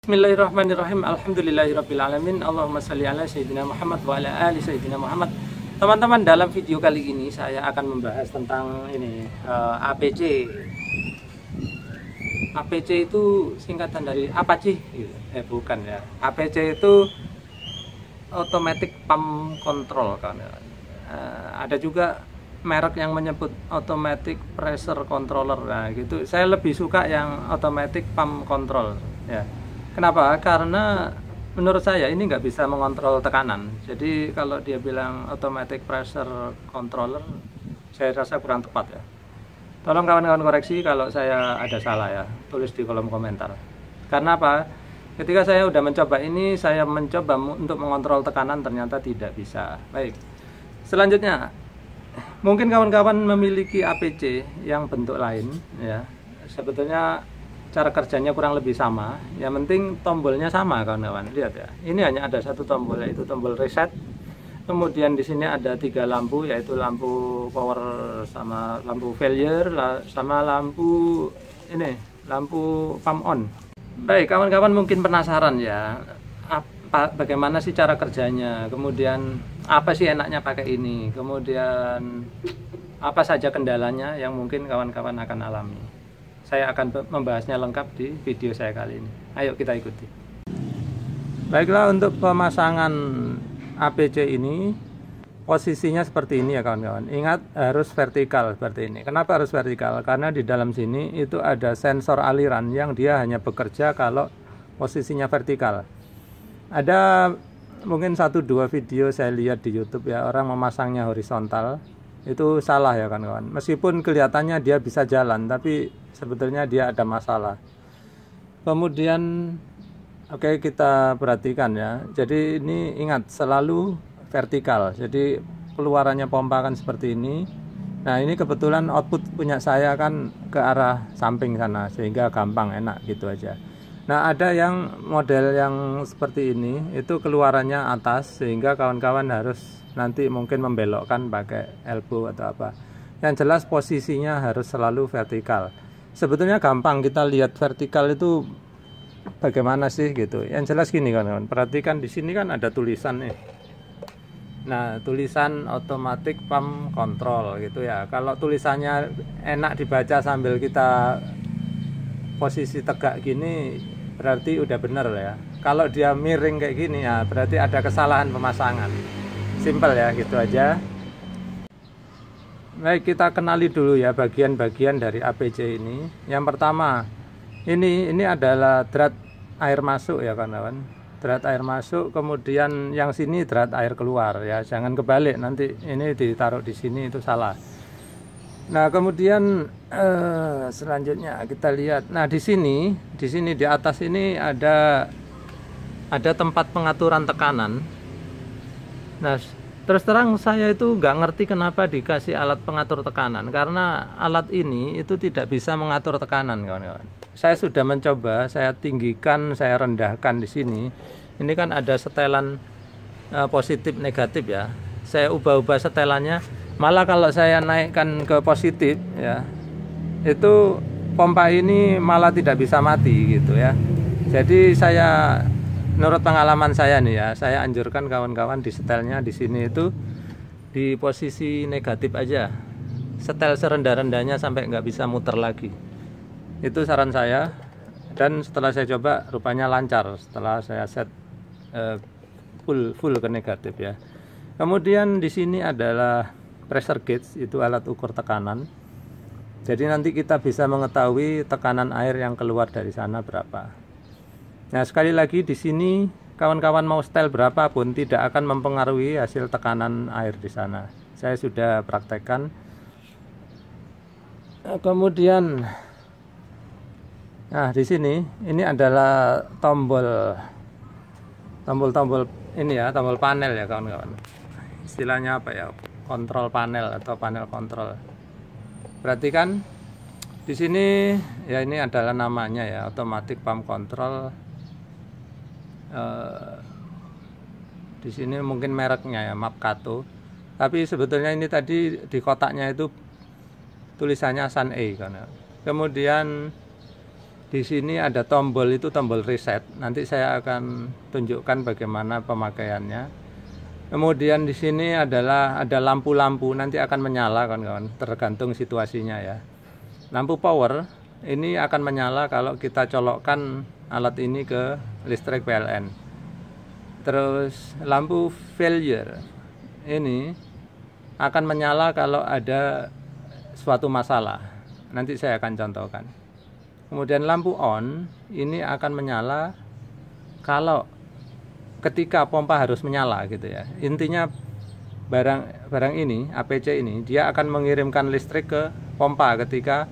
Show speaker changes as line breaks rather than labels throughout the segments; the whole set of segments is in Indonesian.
Bismillahirrahmanirrahim. Alhamdulillahirabbil alamin. Allahumma shalli ala sayyidina Muhammad wa ala ali sayyidina Muhammad. Teman-teman, dalam video kali ini saya akan membahas tentang ini APC. APC itu singkatan dari apa sih? Bukan ya. APC itu automatic pump control kan. Ada juga merek yang menyebut automatic pressure controller. Nah, gitu. Saya lebih suka yang automatic pump control ya. Kenapa? Karena menurut saya ini nggak bisa mengontrol tekanan. Jadi kalau dia bilang automatic pressure controller, saya rasa kurang tepat ya. Tolong kawan-kawan koreksi kalau saya ada salah ya, tulis di kolom komentar. Karena apa? Ketika saya udah mencoba ini, saya mencoba untuk mengontrol tekanan, ternyata tidak bisa. Baik. Selanjutnya, mungkin kawan-kawan memiliki APC yang bentuk lain ya. Sebetulnya cara kerjanya kurang lebih sama, yang penting tombolnya sama kawan-kawan. Lihat ya, ini hanya ada satu tombol, yaitu tombol reset. Kemudian di sini ada 3 lampu, yaitu lampu power sama lampu failure sama lampu ini, lampu pump on. Baik, kawan-kawan mungkin penasaran ya, bagaimana sih cara kerjanya, kemudian apa sih enaknya pakai ini, kemudian apa saja kendalanya yang mungkin kawan-kawan akan alami. Saya akan membahasnya lengkap di video saya kali ini. Ayo kita ikuti. Baiklah, untuk pemasangan APC ini posisinya seperti ini ya kawan-kawan. Ingat, harus vertikal seperti ini. Kenapa harus vertikal? Karena di dalam sini itu ada sensor aliran yang dia hanya bekerja kalau posisinya vertikal. Ada mungkin 1-2 video saya lihat di YouTube ya, orang memasangnya horizontal. Itu salah ya kawan-kawan. Meskipun kelihatannya dia bisa jalan, tapi sebetulnya dia ada masalah. Kemudian oke, kita perhatikan ya. Jadi ini ingat, selalu vertikal. Jadi keluarannya pompa kan seperti ini. Nah, ini kebetulan output punya saya kan ke arah samping sana, sehingga gampang, enak gitu aja. Nah, ada yang model yang seperti ini, itu keluarannya atas, sehingga kawan-kawan harus nanti mungkin membelokkan pakai elbow atau apa. Yang jelas posisinya harus selalu vertikal. Sebetulnya gampang, kita lihat vertikal itu bagaimana sih gitu. Yang jelas gini kawan-kawan, perhatikan di sini kan ada tulisan nih. Nah, tulisan automatic pump control gitu ya. Kalau tulisannya enak dibaca sambil kita posisi tegak gini, berarti udah bener ya. Kalau dia miring kayak gini ya, berarti ada kesalahan pemasangan. Simple ya, gitu aja. Baik, kita kenali dulu ya bagian-bagian dari APC ini. Yang pertama, ini adalah drat air masuk ya kawan-kawan. Drat air masuk, kemudian yang sini drat air keluar ya. Jangan kebalik, nanti ini ditaruh di sini itu salah. Nah, kemudian selanjutnya kita lihat. Nah, di sini di atas ini ada tempat pengaturan tekanan. Nah, terus terang saya itu nggak ngerti kenapa dikasih alat pengatur tekanan, karena alat ini itu tidak bisa mengatur tekanan kawan-kawan. Saya sudah mencoba, saya tinggikan, saya rendahkan di sini. Ini kan ada setelan positif negatif ya. Saya ubah-ubah setelannya, malah kalau saya naikkan ke positif ya, itu pompa ini malah tidak bisa mati gitu ya. Jadi saya, menurut pengalaman saya nih ya, saya anjurkan kawan-kawan di setelnya di sini itu di posisi negatif aja. Setel serendah-rendahnya sampai nggak bisa muter lagi. Itu saran saya. Dan setelah saya coba, rupanya lancar setelah saya set full ke negatif ya. Kemudian di sini adalah pressure gauge, itu alat ukur tekanan. Jadi nanti kita bisa mengetahui tekanan air yang keluar dari sana berapa. Nah, sekali lagi di sini kawan-kawan mau setel berapapun tidak akan mempengaruhi hasil tekanan air di sana. Saya sudah praktekkan. Kemudian, nah di sini ini adalah tombol ini ya, tombol panel ya kawan-kawan. Istilahnya apa ya? Kontrol panel atau panel kontrol. Perhatikan di sini ya, ini adalah namanya ya, automatic pump control. Di sini mungkin mereknya ya, Mapcato. Tapi sebetulnya ini tadi di kotaknya itu tulisannya Sun A kan. Kemudian Di sini ada tombol, itu tombol reset. Nanti saya akan tunjukkan bagaimana pemakaiannya. Kemudian di sini adalah ada lampu-lampu, nanti akan menyala kawan-kawan, tergantung situasinya ya. Lampu power ini akan menyala kalau kita colokkan alat ini ke listrik PLN. Terus lampu failure ini akan menyala kalau ada suatu masalah. Nanti saya akan contohkan. Kemudian lampu on ini akan menyala kalau ketika pompa harus menyala gitu ya. Intinya barang ini, APC ini, dia akan mengirimkan listrik ke pompa ketika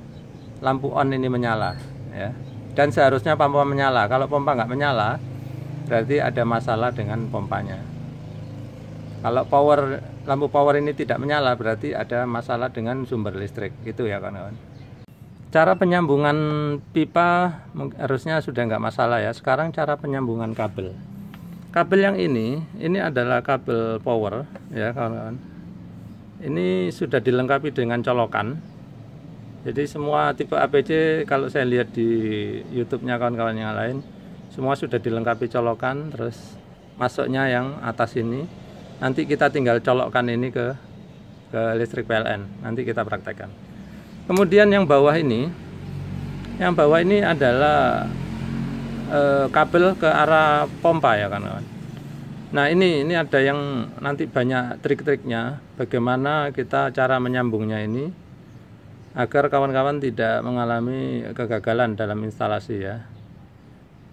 lampu on ini menyala ya. Dan seharusnya pompa menyala. Kalau pompa nggak menyala, berarti ada masalah dengan pompanya. Kalau lampu power ini tidak menyala, berarti ada masalah dengan sumber listrik. Itu ya kawan-kawan. Cara penyambungan pipa harusnya sudah nggak masalah ya. Sekarang cara penyambungan kabel. Kabel yang ini adalah kabel power ya kawan-kawan. Ini sudah dilengkapi dengan colokan. Jadi semua tipe APC kalau saya lihat di YouTube-nya kawan-kawan yang lain, semua sudah dilengkapi colokan. Terus masuknya yang atas ini, nanti kita tinggal colokkan ini ke listrik PLN. Nanti kita praktekkan. Kemudian yang bawah ini adalah kabel ke arah pompa ya kawan-kawan. Nah ini ada yang nanti banyak trik-triknya bagaimana kita cara menyambungnya ini agar kawan-kawan tidak mengalami kegagalan dalam instalasi ya.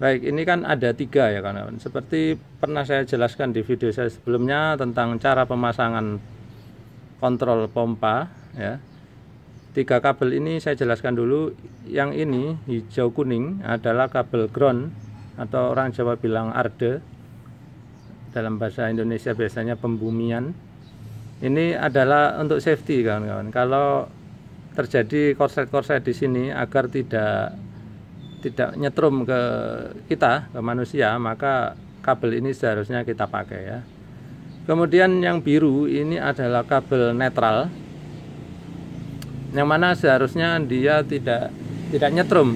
Baik, ini kan ada 3 ya kawan-kawan. Seperti pernah saya jelaskan di video saya sebelumnya tentang cara pemasangan kontrol pompa ya. 3 kabel ini saya jelaskan dulu. Yang ini hijau kuning adalah kabel ground atau orang Jawa bilang arde. Dalam bahasa Indonesia biasanya pembumian. Ini adalah untuk safety kawan-kawan. Kalau terjadi korslet-korslet di sini agar tidak nyetrum ke kita, ke manusia, maka kabel ini seharusnya kita pakai ya. Kemudian yang biru ini adalah kabel netral, yang mana seharusnya dia tidak nyetrum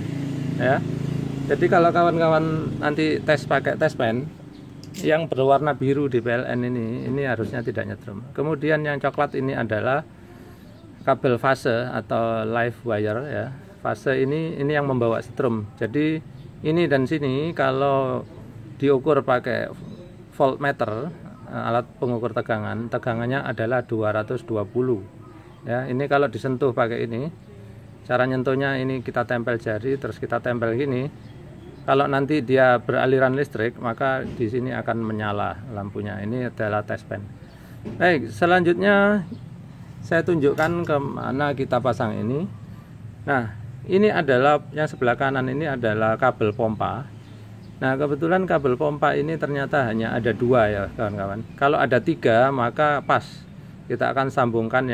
ya. Jadi kalau kawan-kawan nanti tes pakai tes pen yang berwarna biru di PLN ini harusnya tidak nyetrum. Kemudian yang coklat ini adalah kabel fase atau live wire ya. Fase ini yang membawa strom. Jadi ini dan sini kalau diukur pakai voltmeter, alat pengukur tegangannya adalah 220 ya. Ini kalau disentuh pakai ini, cara nyentuhnya ini kita tempel jari, terus kita tempel gini. Kalau nanti dia beraliran listrik, maka di sini akan menyala lampunya. Ini adalah test pen. Baik, selanjutnya saya tunjukkan kemana kita pasang ini. Nah, ini adalah yang sebelah kanan ini adalah kabel pompa. Nah, kebetulan kabel pompa ini ternyata hanya ada 2 ya kawan-kawan. Kalau ada 3 maka pas. Kita akan sambungkan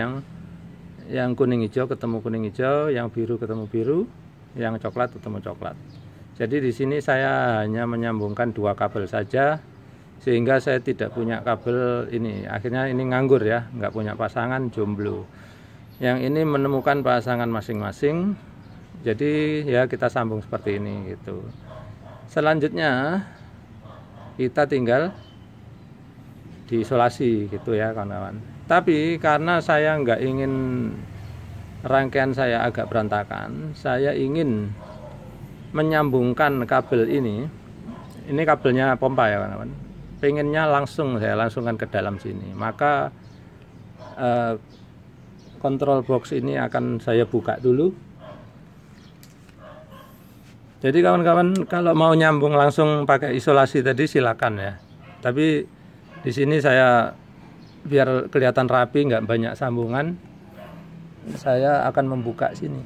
yang kuning hijau ketemu kuning hijau, yang biru ketemu biru, yang coklat ketemu coklat. Jadi di sini saya hanya menyambungkan 2 kabel saja, sehingga saya tidak punya kabel ini. Akhirnya ini nganggur ya, nggak punya pasangan, jomblo. Yang ini menemukan pasangan masing-masing. Jadi ya kita sambung seperti ini gitu. Selanjutnya kita tinggal diisolasi gitu ya kawan-kawan. Tapi karena saya nggak ingin rangkaian saya agak berantakan, saya ingin menyambungkan kabel ini kabelnya pompa ya kawan-kawan. Pengennya saya langsungkan ke dalam sini. Maka kontrol box ini akan saya buka dulu. Jadi kawan-kawan kalau mau nyambung langsung pakai isolasi tadi silakan ya. Tapi di sini saya biar kelihatan rapi, nggak banyak sambungan, saya akan membuka sini.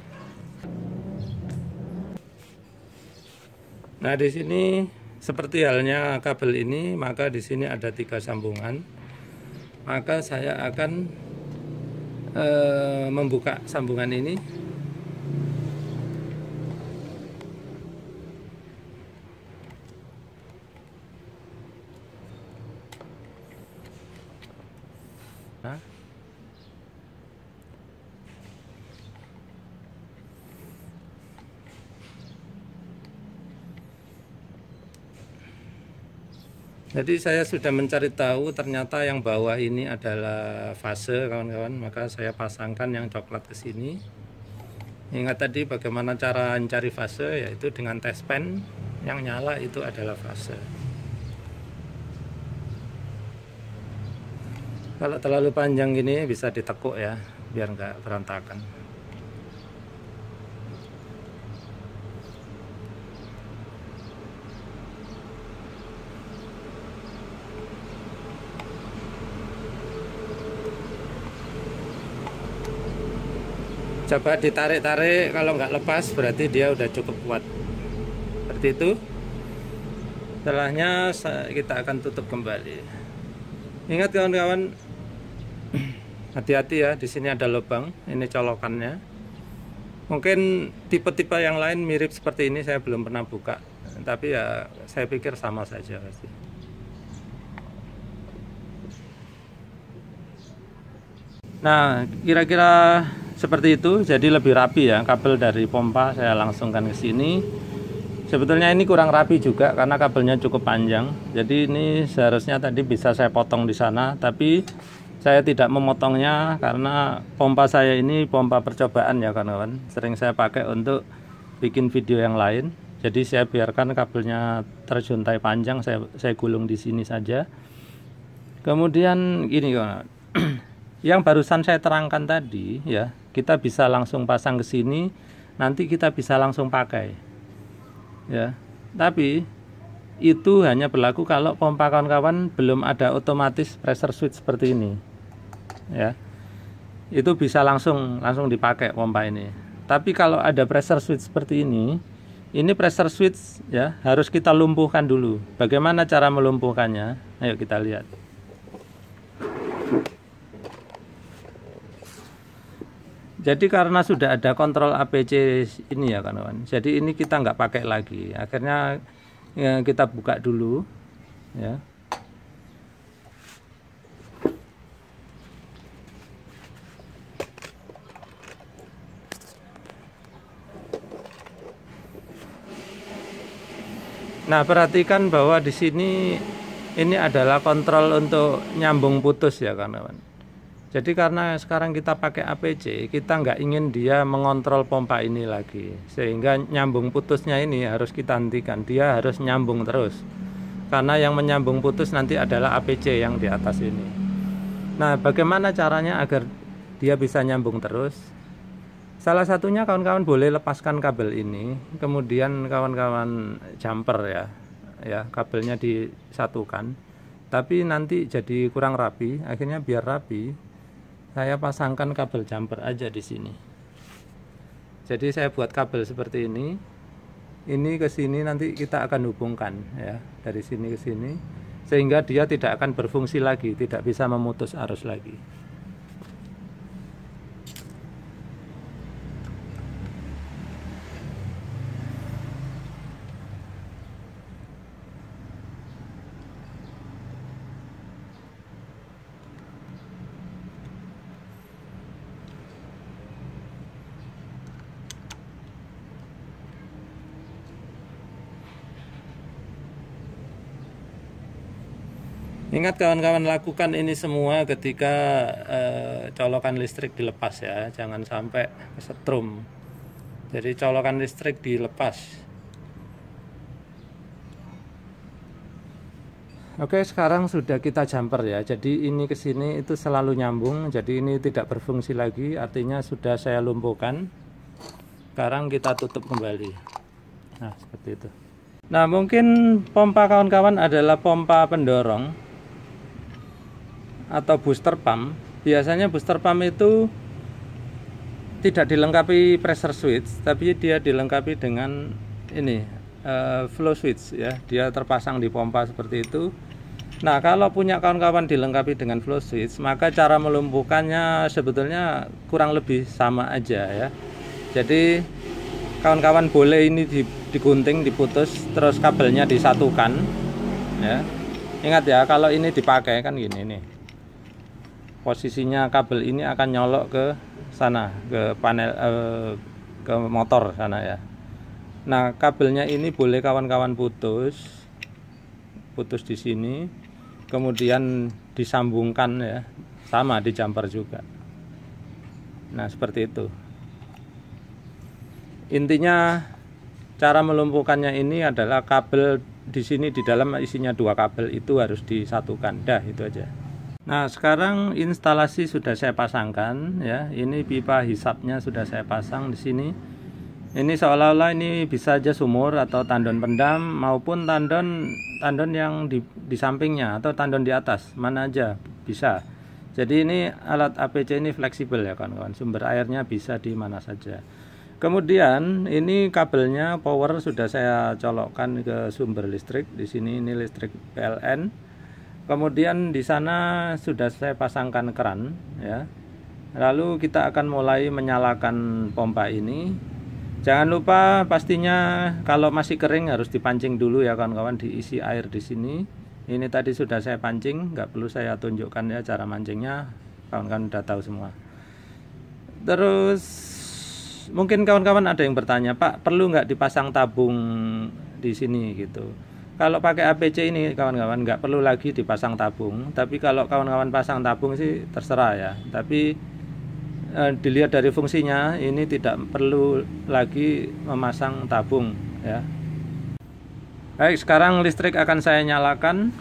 Nah di sini seperti halnya kabel ini, maka di sini ada 3 sambungan. Maka saya akan membuka sambungan ini. Nah, Jadi saya sudah mencari tahu ternyata yang bawah ini adalah fase kawan-kawan, maka saya pasangkan yang coklat ke sini. Ingat tadi bagaimana cara mencari fase, yaitu dengan tes pen yang nyala itu adalah fase. Kalau terlalu panjang gini bisa ditekuk ya, biar nggak berantakan. Coba ditarik-tarik, kalau nggak lepas berarti dia udah cukup kuat. Seperti itu. Setelahnya kita akan tutup kembali. Ingat kawan-kawan, hati-hati ya, di sini ada lubang, ini colokannya. Mungkin tipe-tipe yang lain mirip seperti ini, saya belum pernah buka. Tapi ya saya pikir sama saja pasti. Nah, kira-kira seperti itu, jadi lebih rapi ya. Kabel dari pompa saya langsungkan ke sini. Sebetulnya ini kurang rapi juga karena kabelnya cukup panjang. Jadi ini seharusnya tadi bisa saya potong di sana, tapi saya tidak memotongnya karena pompa saya ini pompa percobaan ya kawan-kawan. Sering saya pakai untuk bikin video yang lain. Jadi saya biarkan kabelnya terjuntai panjang, saya gulung di sini saja. Kemudian gini kawan-kawan. Yang barusan saya terangkan tadi ya, kita bisa langsung pasang ke sini, nanti kita bisa langsung pakai ya. Tapi itu hanya berlaku kalau pompa kawan-kawan belum ada otomatis pressure switch seperti ini ya. Itu bisa langsung dipakai pompa ini. Tapi kalau ada pressure switch seperti ini pressure switch ya harus kita lumpuhkan dulu. Bagaimana cara melumpuhkannya? Ayo kita lihat. Jadi karena sudah ada kontrol APC ini ya kawan-kawan, jadi ini kita nggak pakai lagi. Akhirnya ya, kita buka dulu ya. Nah, perhatikan bahwa di sini ini adalah kontrol untuk nyambung putus ya kawan-kawan. Jadi karena sekarang kita pakai APC, kita nggak ingin dia mengontrol pompa ini lagi. Sehingga nyambung putusnya ini harus kita hentikan. Dia harus nyambung terus. Karena yang menyambung putus nanti adalah APC yang di atas ini. Nah, bagaimana caranya agar dia bisa nyambung terus? Salah satunya kawan-kawan boleh lepaskan kabel ini. Kemudian kawan-kawan jumper ya, kabelnya disatukan. Tapi nanti jadi kurang rapi. Akhirnya biar rapi, saya pasangkan kabel jumper aja di sini. Jadi saya buat kabel seperti ini ke sini, nanti kita akan hubungkan ya, dari sini ke sini, sehingga dia tidak akan berfungsi lagi, tidak bisa memutus arus lagi. Ingat kawan-kawan, lakukan ini semua ketika colokan listrik dilepas ya, jangan sampai kesetrum. Jadi colokan listrik dilepas. Oke, sekarang sudah kita jumper ya. Jadi ini ke sini itu selalu nyambung. Jadi ini tidak berfungsi lagi, artinya sudah saya lumpuhkan. Sekarang kita tutup kembali. Nah, seperti itu. Nah, mungkin pompa kawan-kawan adalah pompa pendorong atau booster pump. Biasanya booster pump itu tidak dilengkapi pressure switch, tapi dia dilengkapi dengan ini flow switch ya. Dia terpasang di pompa seperti itu. Nah, kalau punya kawan-kawan dilengkapi dengan flow switch, maka cara melumpuhkannya sebetulnya kurang lebih sama aja ya. Jadi kawan-kawan boleh ini digunting, diputus, terus kabelnya disatukan ya. Ingat ya, kalau ini dipakai kan gini nih, posisinya kabel ini akan nyolok ke sana, ke panel ke motor sana ya. Nah, kabelnya ini boleh kawan-kawan putus, putus di sini, kemudian disambungkan ya, sama di jumper juga. Nah seperti itu. Intinya cara melumpuhkannya ini adalah kabel di sini, di dalam isinya 2 kabel itu harus disatukan. Dah, itu aja. Nah sekarang instalasi sudah saya pasangkan ya. Ini pipa hisapnya sudah saya pasang di sini. Ini seolah-olah ini bisa aja sumur atau tandon pendam maupun tandon yang di sampingnya atau tandon di atas, mana aja bisa. Jadi ini alat APC ini fleksibel ya kawan-kawan. Sumber airnya bisa di mana saja. Kemudian ini kabelnya power sudah saya colokkan ke sumber listrik. Di sini ini listrik PLN. Kemudian di sana sudah saya pasangkan keran ya. Lalu kita akan mulai menyalakan pompa ini. Jangan lupa pastinya kalau masih kering harus dipancing dulu ya kawan-kawan, diisi air di sini. Ini tadi sudah saya pancing, nggak perlu saya tunjukkan ya cara mancingnya. Kawan-kawan udah tahu semua. Terus mungkin kawan-kawan ada yang bertanya, Pak, perlu nggak dipasang tabung di sini gitu? Kalau pakai APC ini kawan-kawan nggak perlu lagi dipasang tabung. Tapi kalau kawan-kawan pasang tabung sih terserah ya. Tapi dilihat dari fungsinya ini tidak perlu lagi memasang tabung ya. Baik, sekarang listrik akan saya nyalakan.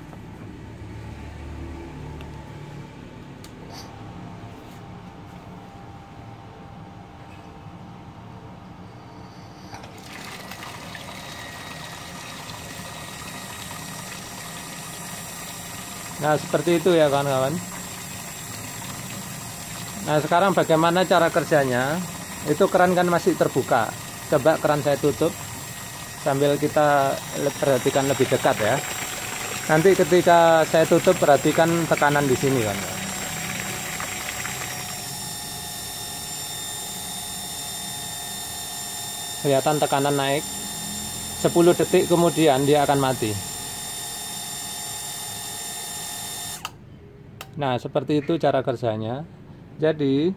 Nah seperti itu ya kawan-kawan. Nah sekarang bagaimana cara kerjanya? Itu keran kan masih terbuka. Coba keran saya tutup sambil kita perhatikan lebih dekat ya. Nanti ketika saya tutup perhatikan tekanan di sini kan. Kelihatan tekanan naik. 10 detik kemudian dia akan mati. Nah seperti itu cara kerjanya. Jadi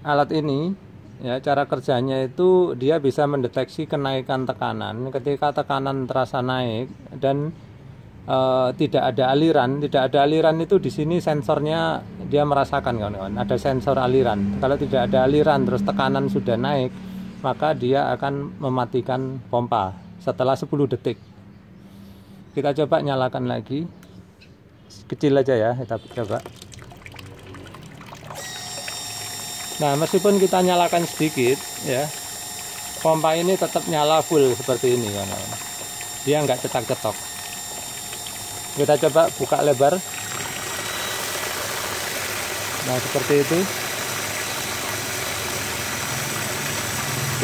alat ini ya, cara kerjanya itu dia bisa mendeteksi kenaikan tekanan. Ketika tekanan terasa naik dan tidak ada aliran. Tidak ada aliran itu di sini sensornya dia merasakan kawan-kawan. Ada sensor aliran. Kalau tidak ada aliran terus tekanan sudah naik, maka dia akan mematikan pompa setelah 10 detik. Kita coba nyalakan lagi. Kecil aja ya, kita coba. Nah meskipun kita nyalakan sedikit ya, pompa ini tetap nyala full seperti ini kan. Dia nggak cetak-cetok. Kita coba buka lebar. Nah seperti itu.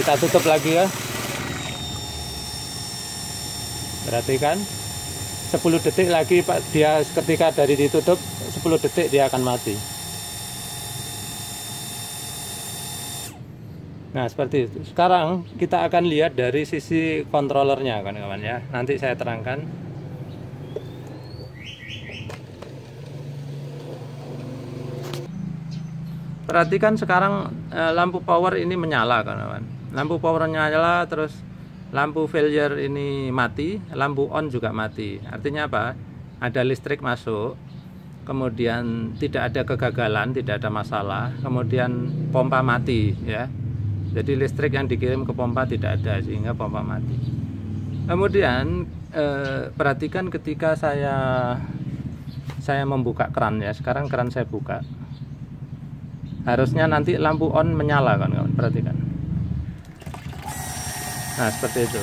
Kita tutup lagi ya. Perhatikan 10 detik lagi Pak, dia ketika dari ditutup 10 detik dia akan mati. Nah seperti itu. Sekarang kita akan lihat dari sisi kontrolernya kawan-kawan ya. Nanti saya terangkan. Perhatikan sekarang lampu power ini menyala kawan-kawan. Lampu power menyala, terus lampu failure ini mati, lampu on juga mati. Artinya apa? Ada listrik masuk, kemudian tidak ada kegagalan, tidak ada masalah, kemudian pompa mati ya. Jadi listrik yang dikirim ke pompa tidak ada sehingga pompa mati. Kemudian perhatikan ketika saya membuka keran ya. Sekarang keran saya buka. Harusnya nanti lampu on menyala kan kawan, perhatikan. Nah seperti itu.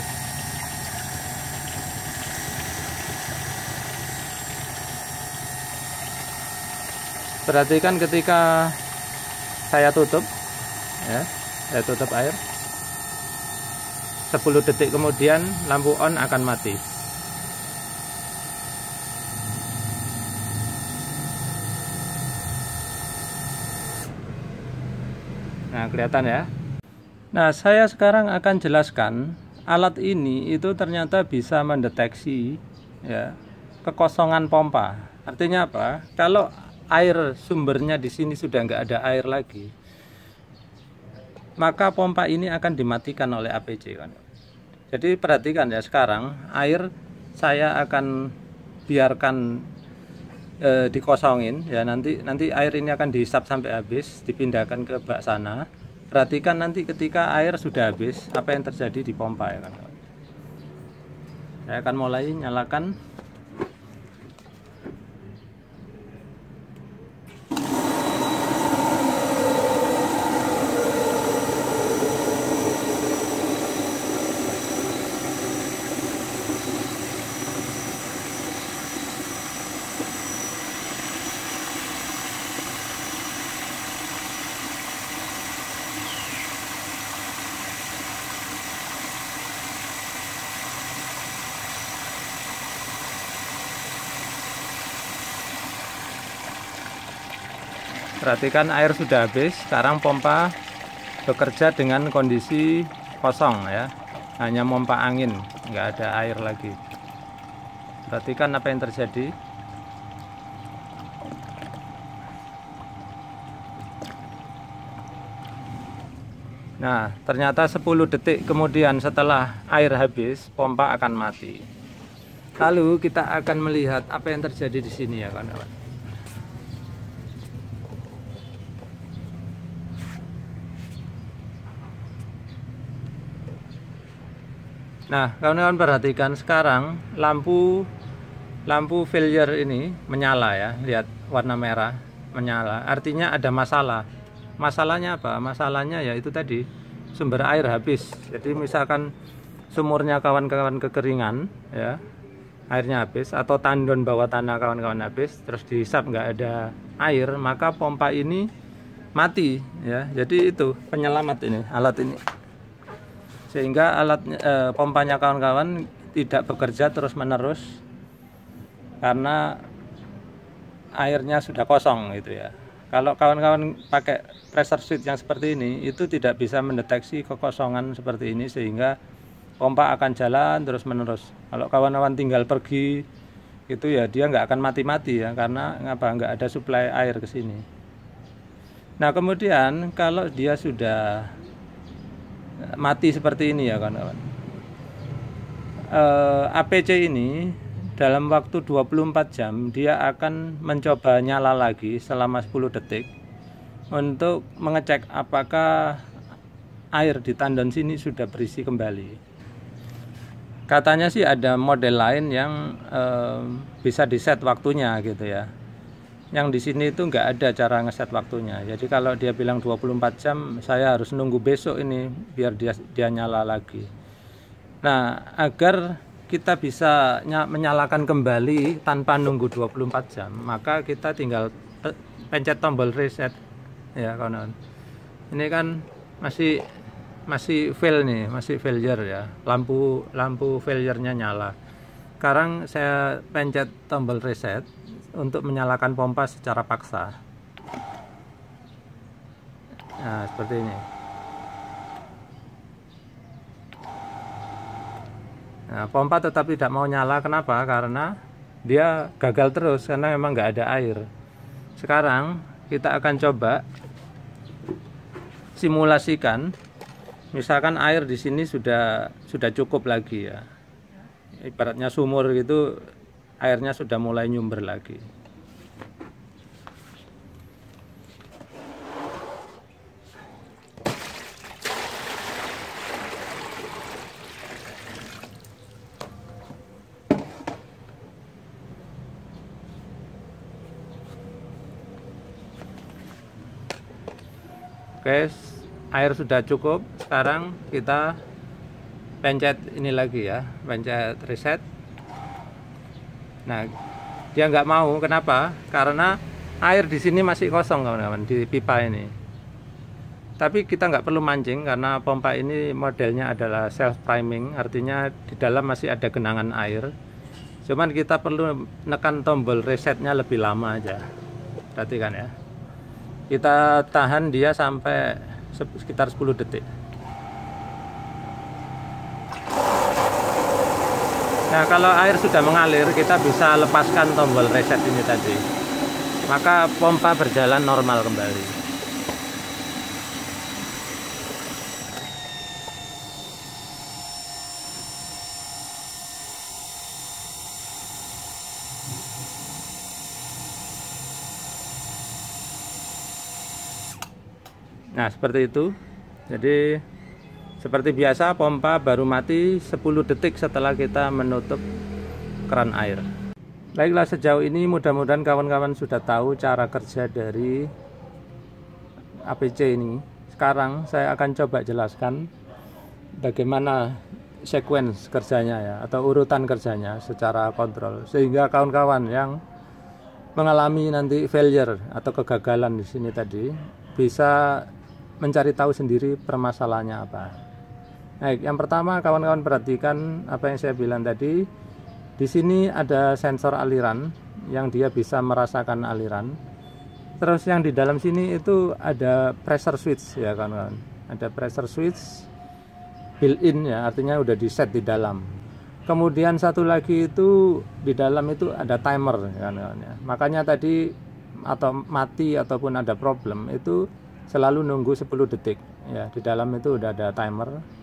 Perhatikan ketika saya tutup ya, saya tutup air, 10 detik kemudian lampu on akan mati. Nah kelihatan ya. Nah saya sekarang akan jelaskan alat ini itu ternyata bisa mendeteksi ya, kekosongan pompa. Artinya apa? Kalau air sumbernya di sini sudah nggak ada air lagi, maka pompa ini akan dimatikan oleh APC kan. Jadi perhatikan ya, sekarang air saya akan biarkan dikosongin ya, nanti air ini akan dihisap sampai habis, dipindahkan ke bak sana. Perhatikan nanti ketika air sudah habis apa yang terjadi di pompa ya kan. Saya akan mulai nyalakan. Perhatikan air sudah habis. Sekarang pompa bekerja dengan kondisi kosong ya, hanya pompa angin, nggak ada air lagi. Perhatikan apa yang terjadi. Nah, ternyata 10 detik kemudian setelah air habis, pompa akan mati. Lalu kita akan melihat apa yang terjadi di sini ya kawan-kawan. Nah, kawan-kawan perhatikan sekarang lampu failure ini menyala ya. Lihat warna merah menyala. Artinya ada masalah. Masalahnya apa? Masalahnya ya itu tadi, sumber air habis. Jadi misalkan sumurnya kawan-kawan kekeringan ya, airnya habis, atau tandon bawah tanah kawan-kawan habis, terus dihisap nggak ada air, maka pompa ini mati ya. Jadi itu penyelamat ini, alat ini. Sehingga pompanya kawan-kawan tidak bekerja terus-menerus karena airnya sudah kosong gitu ya. Kalau kawan-kawan pakai pressure switch yang seperti ini, itu tidak bisa mendeteksi kekosongan seperti ini, sehingga pompa akan jalan terus-menerus. Kalau kawan-kawan tinggal pergi itu ya, dia nggak akan mati-mati ya, karena nggak ada suplai air ke sini. Nah kemudian kalau dia sudah mati seperti ini ya kawan-kawan, APC ini dalam waktu 24 jam dia akan mencoba nyala lagi selama 10 detik untuk mengecek apakah air di tandon sini sudah berisi kembali. Katanya sih ada model lain yang bisa di-set waktunya gitu ya. Yang di sini itu nggak ada cara ngeset waktunya. Jadi kalau dia bilang 24 jam, saya harus nunggu besok ini biar dia nyala lagi. Nah, agar kita bisa menyalakan kembali tanpa nunggu 24 jam, maka kita tinggal pencet tombol reset ya kawan-kawan. Ini kan masih fail nih, masih failure ya. Lampu failure-nya nyala. Sekarang saya pencet tombol reset untuk menyalakan pompa secara paksa. Nah, seperti ini. Nah, pompa tetap tidak mau nyala. Kenapa? Karena dia gagal terus, karena memang nggak ada air. Sekarang kita akan coba simulasikan. Misalkan air di sini sudah cukup lagi ya. Ibaratnya sumur gitu, airnya sudah mulai nyumber lagi. Oke, air sudah cukup. Sekarang kita pencet ini lagi ya, pencet reset. Nah, dia nggak mau. Kenapa? Karena air di sini masih kosong kawan-kawan, di pipa ini. Tapi kita nggak perlu mancing karena pompa ini modelnya adalah self priming, artinya di dalam masih ada genangan air. Cuman kita perlu menekan tombol resetnya lebih lama aja. Perhatikan ya. Kita tahan dia sampai sekitar 10 detik. Nah, kalau air sudah mengalir, kita bisa lepaskan tombol reset ini tadi. Maka pompa berjalan normal kembali. Nah, seperti itu. Jadi seperti biasa, pompa baru mati 10 detik setelah kita menutup keran air. Baiklah, sejauh ini mudah-mudahan kawan-kawan sudah tahu cara kerja dari APC ini. Sekarang saya akan coba jelaskan bagaimana sequence kerjanya ya, atau urutan kerjanya secara kontrol, sehingga kawan-kawan yang mengalami nanti failure atau kegagalan di sini tadi bisa mencari tahu sendiri permasalahannya apa. Baik, yang pertama kawan-kawan perhatikan apa yang saya bilang tadi. Di sini ada sensor aliran yang dia bisa merasakan aliran. Terus yang di dalam sini itu ada pressure switch ya kawan-kawan. Ada pressure switch built-in ya, artinya udah di set di dalam. Kemudian satu lagi itu di dalam itu ada timer ya kawan-kawan ya. Makanya tadi atau mati ataupun ada problem itu selalu nunggu 10 detik ya. Di dalam itu udah ada timer.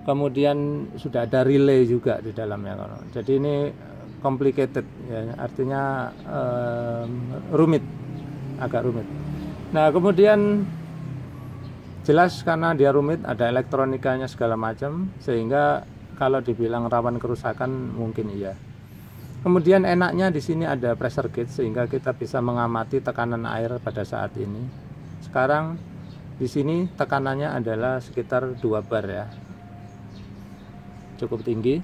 Kemudian sudah ada relay juga di dalamnya. Jadi ini complicated ya, artinya rumit, agak rumit. Nah, kemudian jelas karena dia rumit, ada elektronikanya segala macam, sehingga kalau dibilang rawan kerusakan mungkin iya. Kemudian enaknya di sini ada pressure gauge sehingga kita bisa mengamati tekanan air pada saat ini. Sekarang di sini tekanannya adalah sekitar 2 bar ya. Cukup tinggi.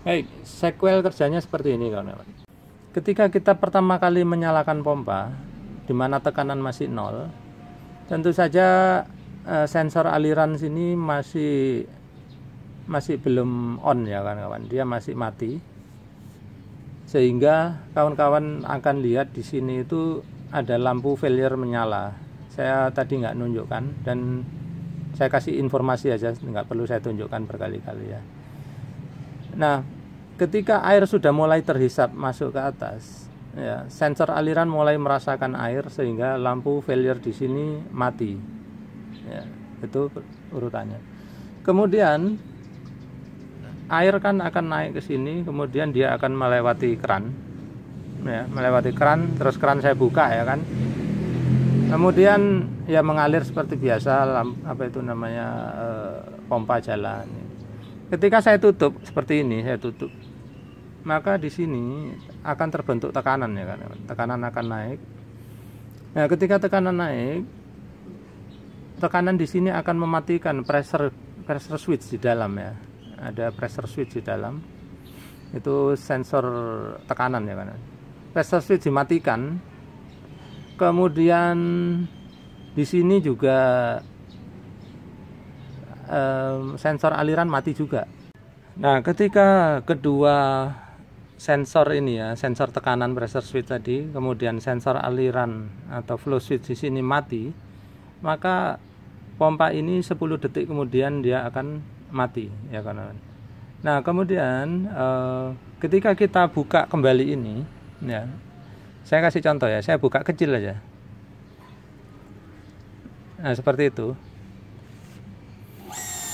Baik, sequel kerjanya seperti ini kawan-kawan. Ketika kita pertama kali menyalakan pompa di mana tekanan masih 0, tentu saja sensor aliran sini masih belum on ya kawan-kawan. Dia masih mati. Sehingga kawan-kawan akan lihat di sini itu ada lampu failure menyala. Saya tadi nggak nunjukkan dan saya kasih informasi aja, nggak perlu saya tunjukkan berkali-kali ya. Nah, ketika air sudah mulai terhisap masuk ke atas, ya, sensor aliran mulai merasakan air sehingga lampu failure di sini mati. Ya, itu urutannya. Kemudian air kan akan naik ke sini, kemudian dia akan melewati keran. Ya, melewati keran, terus keran saya buka ya kan. Kemudian ya mengalir seperti biasa, apa itu namanya pompa jalan. Ketika saya tutup seperti ini, saya tutup, maka di sini akan terbentuk tekanan ya kan, tekanan akan naik. Nah, ketika tekanan naik, tekanan di sini akan mematikan pressure switch di dalam ya. Ada pressure switch di dalam. Itu sensor tekanan ya kan. Pressure switch dimatikan. Kemudian di sini juga sensor aliran mati juga. Nah, ketika kedua sensor ini ya, sensor tekanan pressure switch tadi, kemudian sensor aliran atau flow switch di sini mati, maka pompa ini 10 detik kemudian dia akan mati ya kawan-kawan. Nah, kemudian ketika kita buka kembali ini ya, saya kasih contoh ya, saya buka kecil aja. Nah, seperti itu.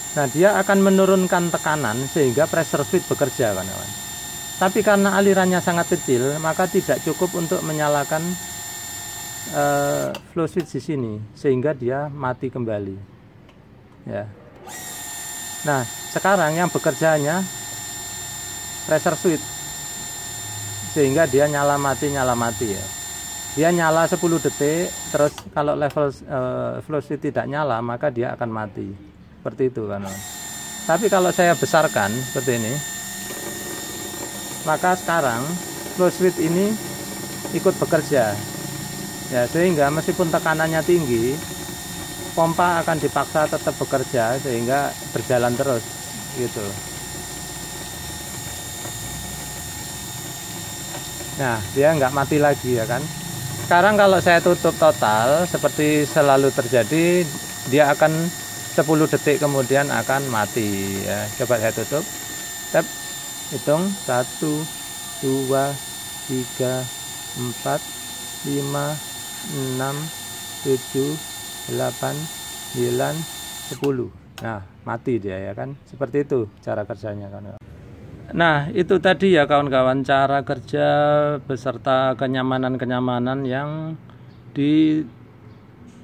Nah, dia akan menurunkan tekanan sehingga pressure switch bekerja kawan-kawan. Tapi karena alirannya sangat kecil, maka tidak cukup untuk menyalakan flow switch di sini sehingga dia mati kembali. Ya. Nah, sekarang yang bekerjanya pressure switch sehingga dia nyala mati ya. Dia nyala 10 detik, terus kalau level flow switch tidak nyala maka dia akan mati. Seperti itu kan. Tapi kalau saya besarkan seperti ini, maka sekarang flow switch ini ikut bekerja ya, sehingga meskipun tekanannya tinggi, pompa akan dipaksa tetap bekerja sehingga berjalan terus gitu. Nah, dia nggak mati lagi ya kan. Sekarang kalau saya tutup total seperti selalu terjadi, dia akan 10 detik kemudian akan mati ya. Coba saya tutup. Tep, hitung 1 2 3 4 5 6 7 8 9 10. Nah, mati dia ya kan. Seperti itu cara kerjanya kan. Nah, itu tadi ya kawan-kawan cara kerja beserta kenyamanan-kenyamanan yang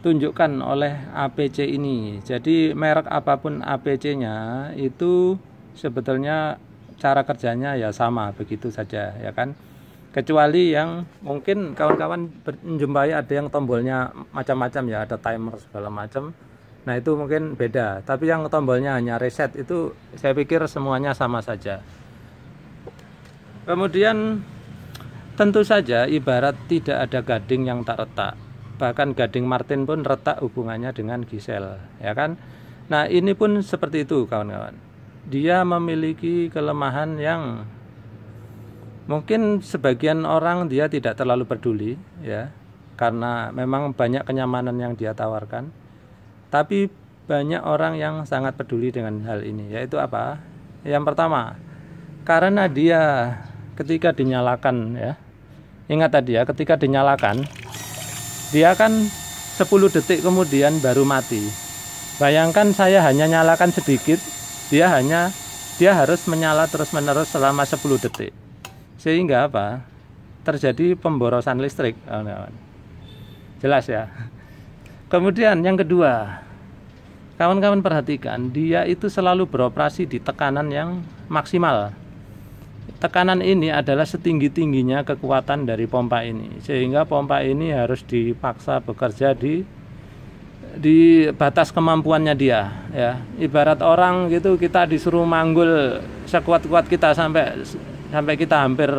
ditunjukkan oleh APC ini. Jadi merek apapun APC-nya itu sebetulnya cara kerjanya ya sama begitu saja, ya kan. Kecuali yang mungkin kawan-kawan menjumpai ada yang tombolnya macam-macam ya, ada timer segala macam. Nah itu mungkin beda. Tapi yang tombolnya hanya reset itu saya pikir semuanya sama saja. Kemudian tentu saja ibarat tidak ada gading yang tak retak. Bahkan gading Martin pun retak hubungannya dengan Giselle, ya kan. Nah ini pun seperti itu kawan-kawan. Dia memiliki kelemahan yang mungkin sebagian orang dia tidak terlalu peduli, ya, karena memang banyak kenyamanan yang dia tawarkan. Tapi banyak orang yang sangat peduli dengan hal ini, yaitu apa? Yang pertama, karena dia ketika dinyalakan, ya, ingat tadi ya, ketika dinyalakan, dia kan 10 detik kemudian baru mati. Bayangkan saya hanya nyalakan sedikit, dia harus menyala terus-menerus selama 10 detik. Sehingga apa? Terjadi pemborosan listrik, kawan-kawan. Jelas ya. Kemudian yang kedua, kawan-kawan perhatikan, dia itu selalu beroperasi di tekanan yang maksimal. Tekanan ini adalah setinggi-tingginya kekuatan dari pompa ini, sehingga pompa ini harus dipaksa bekerja di batas kemampuannya dia, ya. Ibarat orang gitu, kita disuruh manggul sekuat-kuat kita sampai kita hampir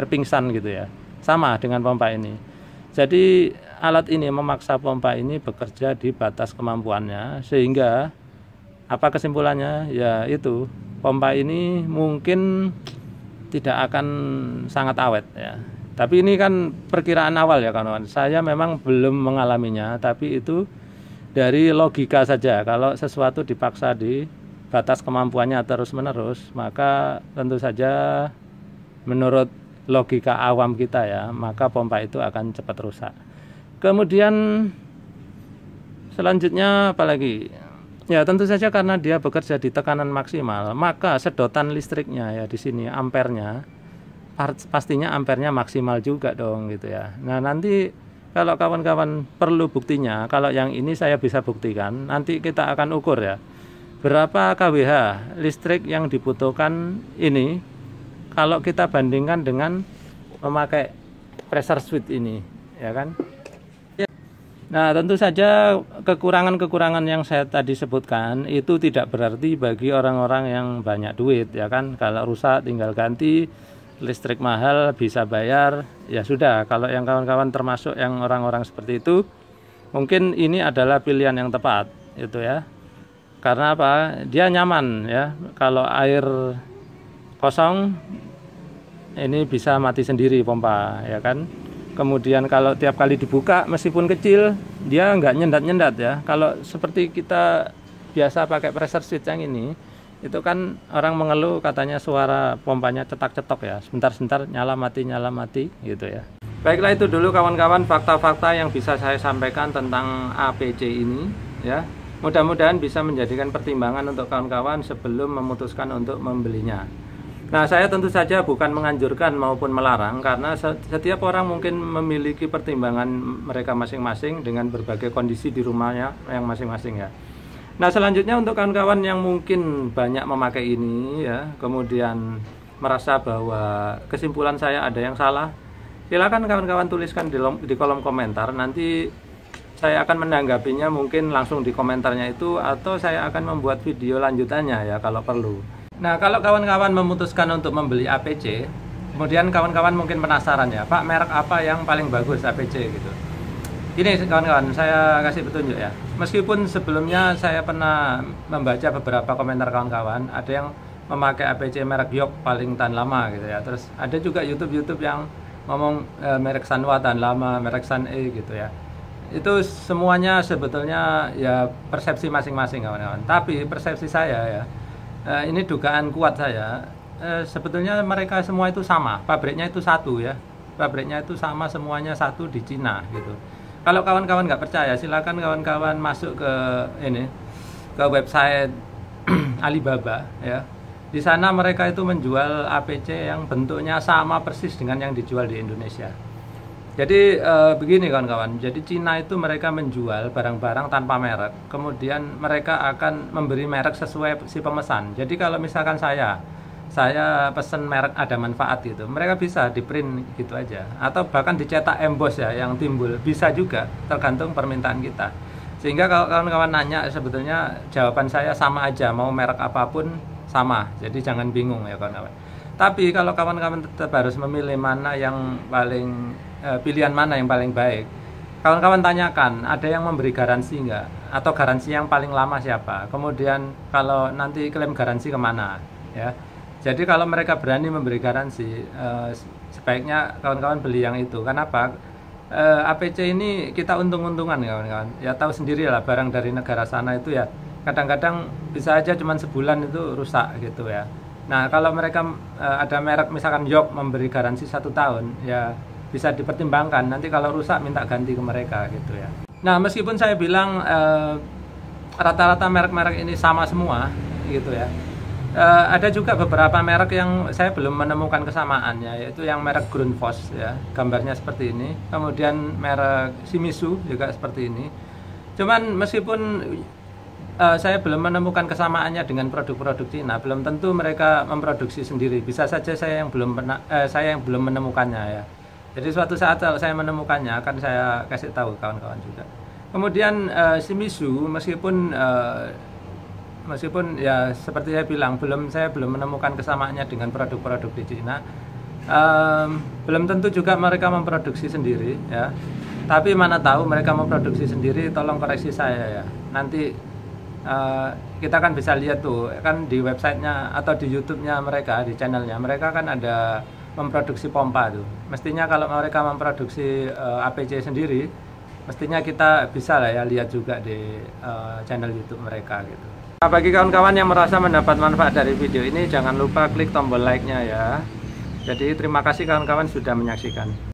pingsan gitu ya. Sama dengan pompa ini. Jadi alat ini memaksa pompa ini bekerja di batas kemampuannya, sehingga apa kesimpulannya? Ya itu, pompa ini mungkin tidak akan sangat awet ya. Tapi ini kan perkiraan awal ya kawan-kawan. Saya memang belum mengalaminya, tapi itu dari logika saja. Kalau sesuatu dipaksa di batas kemampuannya terus-menerus, maka tentu saja menurut logika awam kita ya, maka pompa itu akan cepat rusak. Kemudian selanjutnya apalagi? Ya tentu saja karena dia bekerja di tekanan maksimal, maka sedotan listriknya ya di sini ampernya pastinya ampernya maksimal juga dong gitu ya. Nah nanti kalau kawan-kawan perlu buktinya, kalau yang ini saya bisa buktikan, nanti kita akan ukur ya. Berapa kWh listrik yang dibutuhkan ini kalau kita bandingkan dengan memakai pressure switch ini, ya kan? Nah, tentu saja kekurangan-kekurangan yang saya tadi sebutkan itu tidak berarti bagi orang-orang yang banyak duit, ya kan? Kalau rusak tinggal ganti, listrik mahal bisa bayar, ya sudah. Kalau yang kawan-kawan termasuk yang orang-orang seperti itu, mungkin ini adalah pilihan yang tepat, itu ya. Karena apa? Dia nyaman ya. Kalau air kosong ini bisa mati sendiri pompa, ya kan. Kemudian kalau tiap kali dibuka meskipun kecil, dia nggak nyendat-nyendat ya. Kalau seperti kita biasa pakai pressure switch yang ini, itu kan orang mengeluh katanya suara pompanya cetak-cetok ya. Sebentar-sebentar nyala mati gitu ya. Baiklah, itu dulu kawan-kawan fakta-fakta yang bisa saya sampaikan tentang APC ini ya. Mudah-mudahan bisa menjadikan pertimbangan untuk kawan-kawan sebelum memutuskan untuk membelinya. Nah, saya tentu saja bukan menganjurkan maupun melarang, karena setiap orang mungkin memiliki pertimbangan mereka masing-masing dengan berbagai kondisi di rumahnya yang masing-masing ya. Nah, selanjutnya untuk kawan-kawan yang mungkin banyak memakai ini ya, kemudian merasa bahwa kesimpulan saya ada yang salah, silakan kawan-kawan tuliskan di kolom komentar. Nanti saya akan menanggapinya mungkin langsung di komentarnya itu, atau saya akan membuat video lanjutannya ya kalau perlu. Nah, kalau kawan-kawan memutuskan untuk membeli APC, kemudian kawan-kawan mungkin penasaran ya, Pak, merek apa yang paling bagus APC gitu. Ini kawan-kawan, saya kasih petunjuk ya. Meskipun sebelumnya saya pernah membaca beberapa komentar kawan-kawan, ada yang memakai APC merek York paling tahan lama gitu ya. Terus ada juga YouTube yang ngomong merek Sanwa tahan lama, merek San E gitu ya. Itu semuanya sebetulnya ya persepsi masing-masing kawan-kawan. Tapi persepsi saya ya, ini dugaan kuat saya, sebetulnya mereka semua itu sama, pabriknya itu satu ya, pabriknya itu sama, semuanya satu di Cina gitu. Kalau kawan-kawan nggak percaya, silakan kawan-kawan masuk ke website Alibaba ya. Di sana mereka itu menjual APC yang bentuknya sama persis dengan yang dijual di Indonesia. Jadi begini kawan-kawan, jadi Cina itu mereka menjual barang-barang tanpa merek, kemudian mereka akan memberi merek sesuai si pemesan. Jadi kalau misalkan saya pesen merek ada manfaat gitu, mereka bisa di print gitu aja, atau bahkan dicetak emboss ya yang timbul, bisa juga tergantung permintaan kita. Sehingga kalau kawan-kawan nanya, sebetulnya jawaban saya sama aja, mau merek apapun sama, jadi jangan bingung ya kawan-kawan. Tapi kalau kawan-kawan tetap harus memilih mana yang paling pilihan mana yang paling baik, kawan-kawan tanyakan ada yang memberi garansi enggak, atau garansi yang paling lama siapa, kemudian kalau nanti klaim garansi kemana ya. Jadi kalau mereka berani memberi garansi, sebaiknya kawan-kawan beli yang itu. Kenapa? APC ini kita untung-untungan kawan-kawan, ya tahu sendiri lah, barang dari negara sana itu ya kadang-kadang bisa aja cuman sebulan itu rusak gitu ya. Nah kalau mereka ada merek misalkan York memberi garansi 1 tahun, ya bisa dipertimbangkan, nanti kalau rusak minta ganti ke mereka gitu ya. Nah meskipun saya bilang rata-rata merek-merek ini sama semua gitu ya, ada juga beberapa merek yang saya belum menemukan kesamaannya, yaitu yang merek Grundfos ya, gambarnya seperti ini, kemudian merek Shimizu juga seperti ini. Cuman meskipun saya belum menemukan kesamaannya dengan produk-produk Cina, belum tentu mereka memproduksi sendiri. Bisa saja saya yang belum menemukannya ya. Jadi suatu saat kalau saya menemukannya akan saya kasih tahu kawan-kawan juga. Kemudian Shimizu meskipun ya seperti saya bilang saya belum menemukan kesamaannya dengan produk-produk di Cina. Belum tentu juga mereka memproduksi sendiri ya. Tapi mana tahu mereka memproduksi sendiri, tolong koreksi saya ya. Nanti kita kan bisa lihat tuh kan di websitenya atau di YouTube-nya mereka, di channelnya mereka kan ada memproduksi pompa tuh. Mestinya kalau mereka memproduksi APC sendiri, mestinya kita bisa lah ya lihat juga di channel YouTube mereka gitu. Nah, bagi kawan-kawan yang merasa mendapat manfaat dari video ini, jangan lupa klik tombol like-nya ya. Jadi terima kasih kawan-kawan sudah menyaksikan.